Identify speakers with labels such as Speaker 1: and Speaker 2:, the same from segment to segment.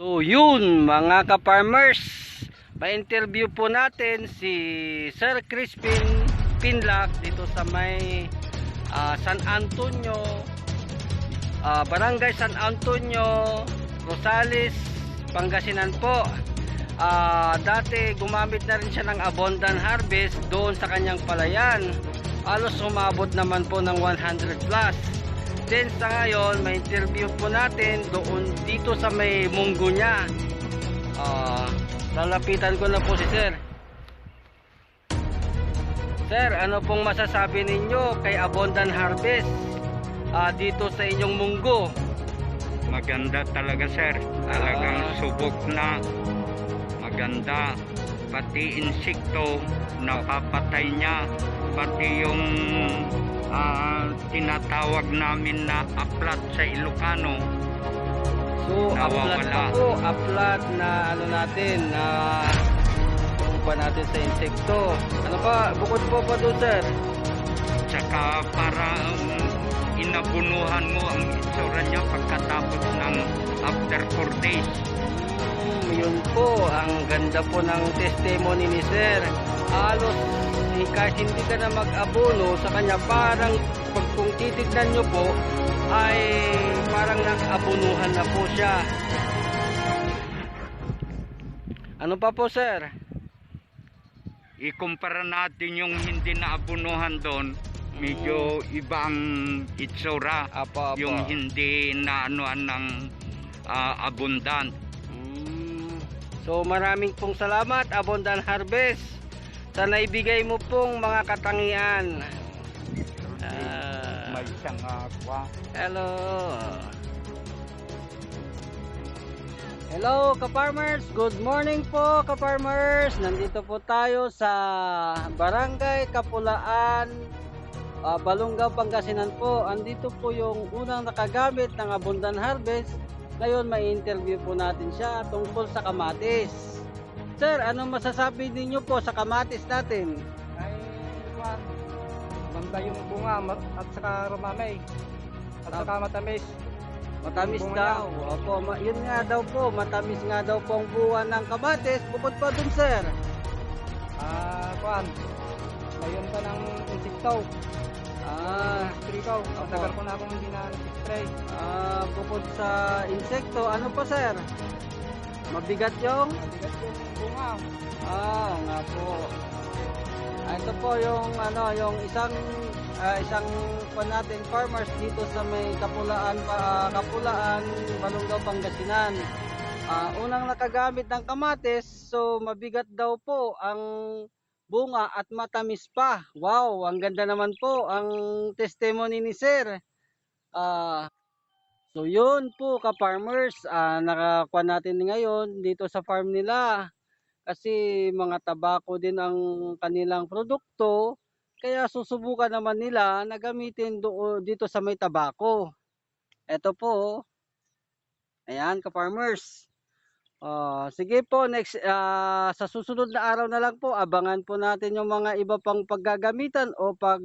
Speaker 1: So yun mga ka-farmers, pa-interview po natin si Sir Crispin Pinlac dito sa may San Antonio, Barangay San Antonio, Rosales, Pangasinan po. Dati gumamit na rin siya ng Abundant Harvest doon sa kanyang palayan. Halos umabot naman po ng 100 plus. Then sa ngayon, may interview po natin doon dito sa may munggo niya. Lalapitan ko na po si Sir. Sir, ano pong masasabi ninyo kay Abundant Harvest dito sa inyong munggo?
Speaker 2: Maganda talaga sir, talagang subok na maganda, pati insekto napapatay niya, pati yung tinatawag namin na aplat sa Ilocano.
Speaker 1: So aplat
Speaker 2: Nawawala.
Speaker 1: pa po, aplat na ano natin na pa natin sa insekto. Ano pa, bukod po pa doon sir?
Speaker 2: Tsaka para inabunuhan mo ang itsura niya pagkatapos ng after 4 days.
Speaker 1: Yun po, ang ganda po ng testimony ni Sir. Halos kahit hindi ka na mag-abono sa kanya, parang pag kung titignan nyo po ay parang nag-abonuhan na po siya. Ano pa po Sir?
Speaker 2: Ikumpara natin yung hindi naabunuhan doon, medyo ibang itsura.
Speaker 1: Apa.
Speaker 2: Yung hindi na anuan ng abundant.
Speaker 1: So maraming pong salamat Abundant Harvest sa naibigay mo pong mga katangian.
Speaker 2: May isang
Speaker 1: Hello. Hello ka-farmers, good morning po ka-farmers. Nandito po tayo sa Barangay Kapulaan, Balungaw, Pangasinan po. Andito po yung unang nakagamit ng Abundant Harvest. Ngayon may interview po natin siya tungkol sa kamatis. Sir, anong masasabi ninyo po sa kamatis natin?
Speaker 3: Ay, Juan, maganda yung bunga at saka rumamay at saka matamis.
Speaker 1: Matamis
Speaker 3: Bunga
Speaker 1: daw. Opo, yun nga daw po, matamis nga daw po ang buwan ng kamatis. Bukod pa dun sir.
Speaker 3: Juan, ngayon ka ng insekto. Spray ko.
Speaker 1: Opo.
Speaker 3: Tagal ko na akong hindi na spray.
Speaker 1: Bukod sa insekto, ano pa sir? Mabigat yung?
Speaker 3: Mabigat yung bunga.
Speaker 1: Nga po. Ito po yung ano, yung isang pa natin farmers dito sa may Kapulaan, Balungaw, Pangasinan. Unang nakagamit ng kamatis, so mabigat daw po ang bunga at matamis pa. Wow, ang ganda naman po ang testimony ni Sir. So yun po ka-farmers, nakakuha natin ngayon dito sa farm nila. Kasi mga tabako din ang kanilang produkto, kaya susubukan naman nila na gamitin dito sa may tabako. Ito po, ayan ka-farmers. Sige po, next, sa susunod na araw na lang po, abangan po natin yung mga iba pang paggagamitan o pag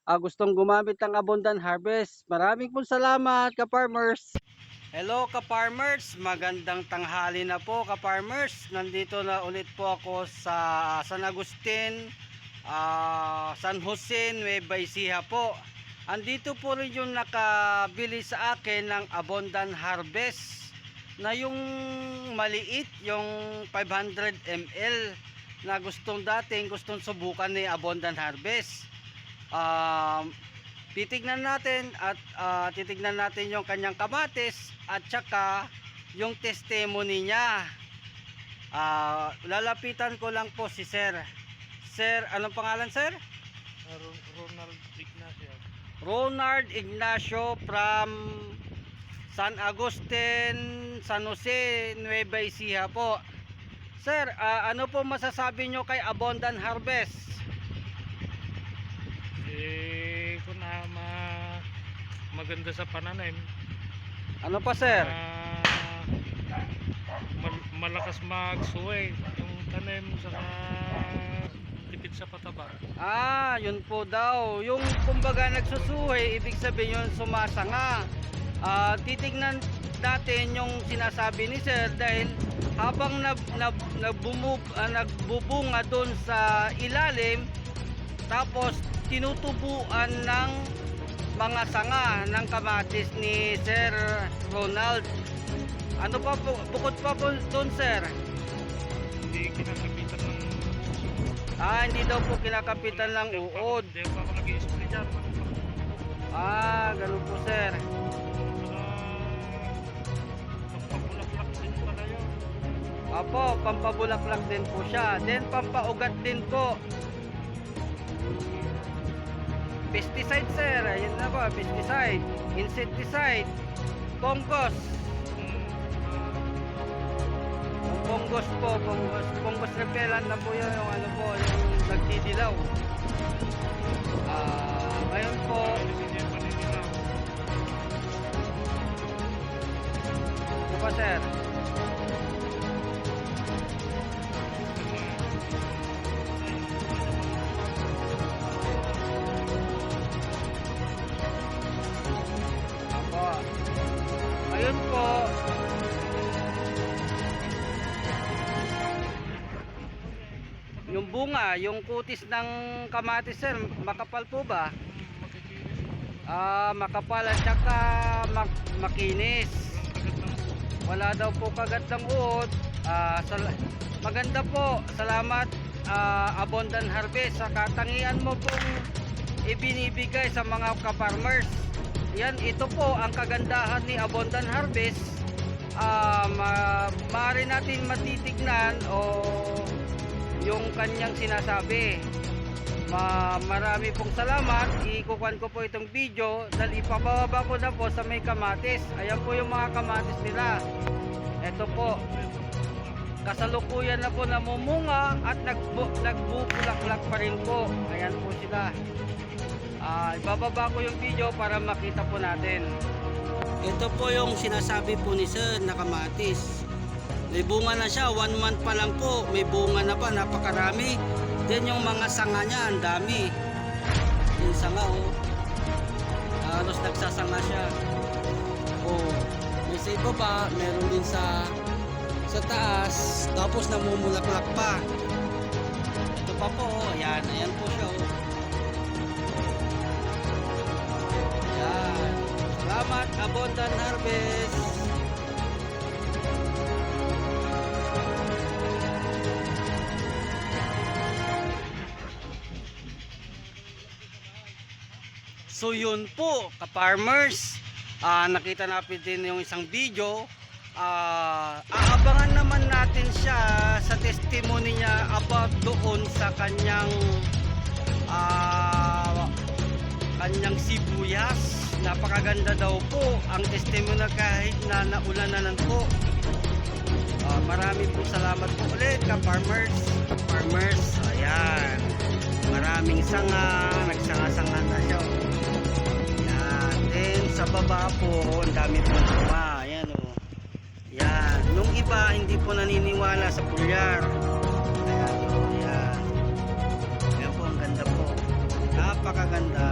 Speaker 1: gustong gumamit ng Abundant Harvest. Maraming po salamat ka-farmers. Hello ka-farmers, magandang tanghali na po ka-farmers. Nandito na ulit po ako sa San Agustin, San Jose, Nueva Ecija po. Andito po rin yung nakabili sa akin ng Abundant Harvest na yung maliit, yung 500 ml na gustong subukan ni Abundant Harvest. Titignan natin at titignan natin yung kanyang kamatis at saka yung testimony niya. Lalapitan ko lang po si Sir. Sir, anong pangalan Sir?
Speaker 3: Ronald Ignacio.
Speaker 1: Ronald Ignacio from San Agustin, San Jose, Nueva Ecija po. Sir, ano po masasabi nyo kay Abundant Harvest?
Speaker 3: Kung maganda sa pananim.
Speaker 1: Ano pa Sir?
Speaker 3: Malakas magsuway yung tanim sa tipid sa pataba.
Speaker 1: Yun po daw. Yung kumbaga nagsusuhay, ibig sabihin yun sumasanga. natin yung sinasabi ni Sir dahil habang nagbubunga doon sa ilalim, tapos tinutubuan ng mga sanga ng kamatis ni Sir Ronald. Ano pa po, bukod pa po doon, Sir?
Speaker 2: Hindi kinakapitan ng
Speaker 1: Hindi daw po kinakapitan ng uod.
Speaker 2: Hindi pa ako nag-i-spray dyan.
Speaker 1: Ganun po, Sir.
Speaker 2: Pampabulaklak din pala yun.
Speaker 1: Apo, pampabulaklak din po siya. Then pampaugat din po. Pesticide, Sir. Ayun na po, pesticide. Insecticide. Fungus. Fungus po, fungus repellent na po yun, yung ano po, yung nagdidilaw. Ngayon po,
Speaker 2: Hindi pa nila.
Speaker 1: ano pa, Sir? Apo. Ngayon po, yung bunga, yung kutis ng kamatis, Sir, makapal po ba? Makapal at saka makinis. Wala daw po kagat ng uod. Maganda po. Salamat, Abundant Harvest, sa katangian mo pong ibinibigay sa mga ka-farmers. Yan, ito po ang kagandahan ni Abundant Harvest. Maaari natin matitignan o yung kanyang sinasabi. Marami pong salamat. Ikukuhan ko po itong video dahil ipababa ko na po sa may kamatis. Ayan po yung mga kamatis nila. Ito po, kasalukuyan na po namumunga at nagbubulaklak pa rin po. Ayan po sila. Ibababa ko yung video para makita po natin. Ito po yung sinasabi po ni Sir na kamatis. May bunga na siya, 1 month pa lang po. May bunga na pa, napakarami. Then yung mga sanga niya, ang dami. Yung sanga, halos nagsasanga siya. May sa ibaba, meron din sa taas. Tapos namumulaklak pa. Ito pa po, ayan po siya. Ayan. Salamat, Abundant Harvest. So yun po, ka-farmers, nakita natin din yung isang video. Aabangan naman natin siya sa testimony niya about doon sa kanyang sibuyas. Napakaganda daw po ang testimony kahit na naulananan po. Marami po salamat po ulit, ka-farmers. Farmers, ayan. Maraming sanga, nagsanga-sanga na siya. Then sa baba po, ang dami po bunga. Ayan o. Yan. Nung iba, hindi po naniniwala sa pulyar. Ayan o. Yan. Ayan po, ang ganda po. Napakaganda.